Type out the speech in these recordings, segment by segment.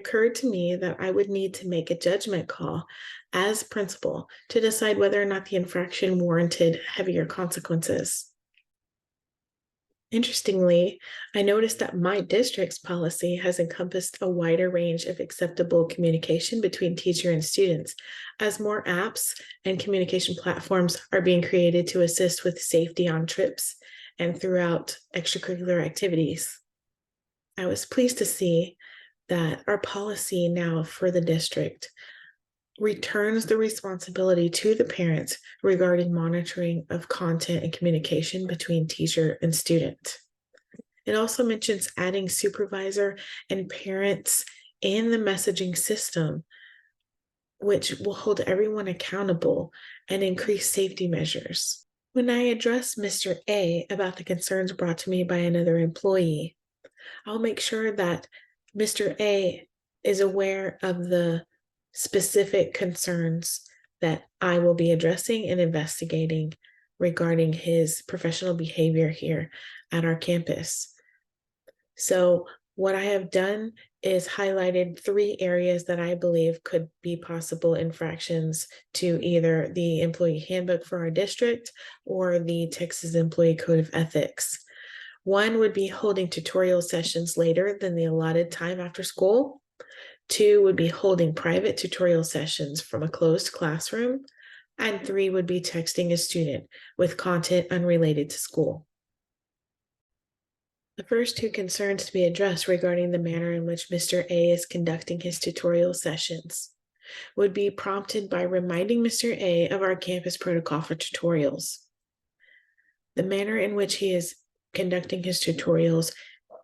occurred to me that I would need to make a judgment call as principal to decide whether or not the infraction warranted heavier consequences. Interestingly, I noticed that my district's policy has encompassed a wider range of acceptable communication between teacher and students, as more apps and communication platforms are being created to assist with safety on trips and throughout extracurricular activities. I was pleased to see that our policy now for the district returns the responsibility to the parents regarding monitoring of content and communication between teacher and student. It also mentions adding supervisor and parents in the messaging system, which will hold everyone accountable and increase safety measures. When I address Mr. A about the concerns brought to me by another employee, I'll make sure that Mr. A is aware of the specific concerns that I will be addressing and investigating regarding his professional behavior here at our campus. So what I have done is highlighted 3 areas that I believe could be possible infractions to either the employee handbook for our district or the Texas Employee Code of Ethics. One would be holding tutorial sessions later than the allotted time after school. 2 would be holding private tutorial sessions from a closed classroom. And 3 would be texting a student with content unrelated to school. The first 2 concerns to be addressed regarding the manner in which Mr. A is conducting his tutorial sessions would be prompted by reminding Mr. A of our campus protocol for tutorials. The manner in which he is conducting his tutorials,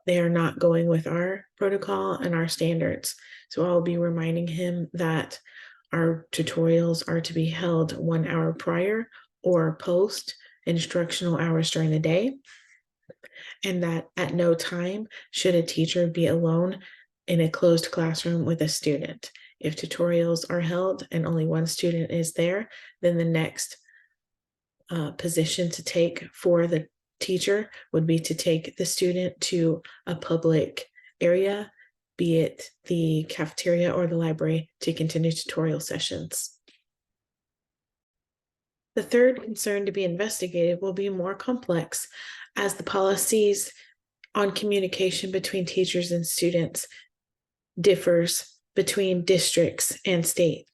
they are not going with our protocol and our standards. So I'll be reminding him that our tutorials are to be held 1 hour prior or post instructional hours during the day, and that at no time should a teacher be alone in a closed classroom with a student. If tutorials are held and only 1 student is there, then the next position to take for the teacher would be to take the student to a public area, be it the cafeteria or the library, to continue tutorial sessions. The third concern to be investigated will be more complex, as the policies on communication between teachers and students differs between districts and state.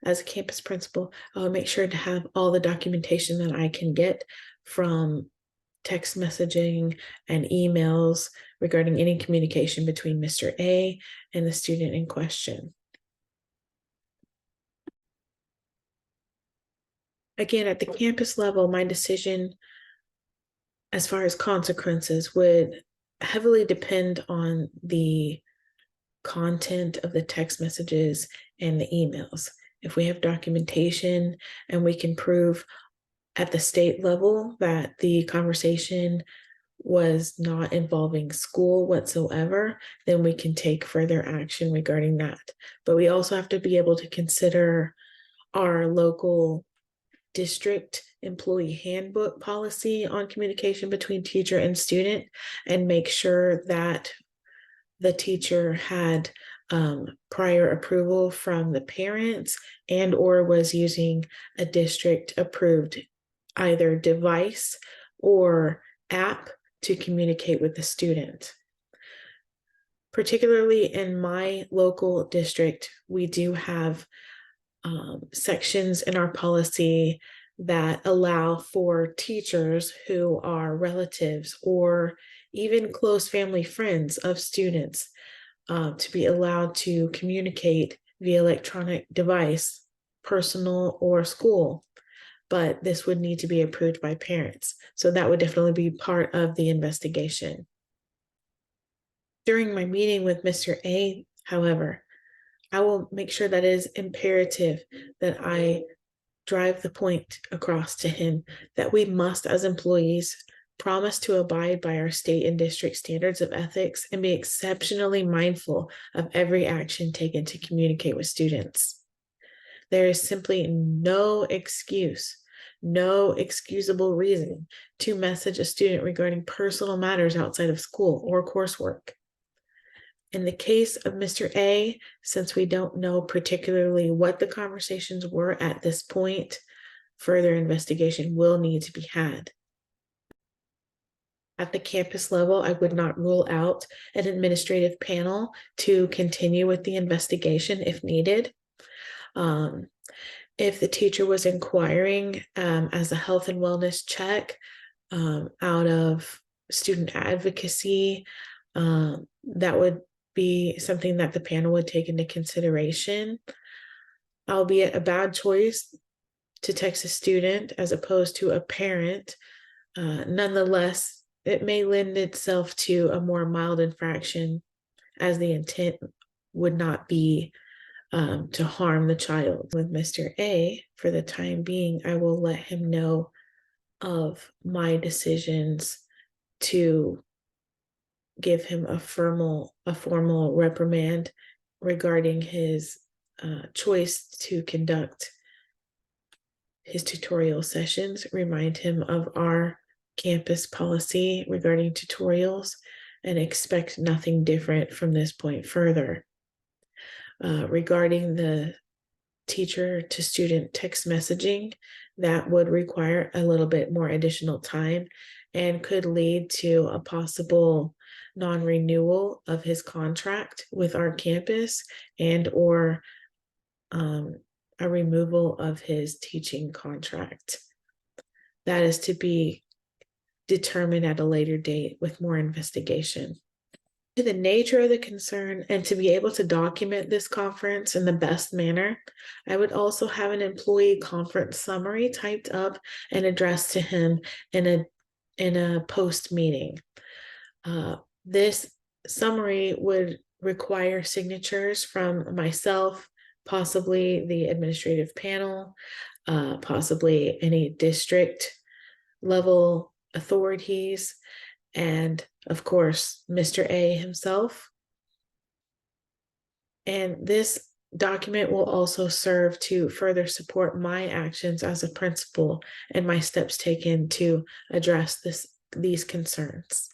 As a campus principal, I'll make sure to have all the documentation that I can get from text messaging and emails regarding any communication between Mr. A and the student in question. Again, at the campus level, my decision as far as consequences would heavily depend on the content of the text messages and the emails. If we have documentation and we can prove at the state level that the conversation was not involving school whatsoever, then we can take further action regarding that. But we also have to be able to consider our local district employee handbook policy on communication between teacher and student and make sure that the teacher had prior approval from the parents and or was using a district approved either device or app to communicate with the student. Particularly in my local district, we do have sections in our policy that allow for teachers who are relatives or even close family friends of students to be allowed to communicate via electronic device, personal or school. But this would need to be approved by parents. So that would definitely be part of the investigation. During my meeting with Mr. A, however, I will make sure that it is imperative that I drive the point across to him that we must, as employees, promise to abide by our state and district standards of ethics and be exceptionally mindful of every action taken to communicate with students. There is simply no excuse, no excusable reason to message a student regarding personal matters outside of school or coursework. In the case of Mr. A, since we don't know particularly what the conversations were at this point, further investigation will need to be had. At the campus level, I would not rule out an administrative panel to continue with the investigation if needed. If the teacher was inquiring as a health and wellness check out of student advocacy, that would be something that the panel would take into consideration, albeit a bad choice to text a student as opposed to a parent. Nonetheless, it may lend itself to a more mild infraction, as the intent would not be to harm the child. With Mr. A, for the time being, I will let him know of my decisions to give him a formal reprimand regarding his choice to conduct his tutorial sessions, remind him of our campus policy regarding tutorials, and expect nothing different from this point further. Regarding the teacher to student text messaging, that would require a little bit more additional time and could lead to a possible non-renewal of his contract with our campus and or a removal of his teaching contract. That is to be determined at a later date with more investigation. To the nature of the concern and to be able to document this conference in the best manner, I would also have an employee conference summary typed up and addressed to him in a post meeting. This summary would require signatures from myself, possibly the administrative panel, possibly any district level authorities, and of course, Mr. A himself. And this document will also serve to further support my actions as a principal and my steps taken to address these concerns.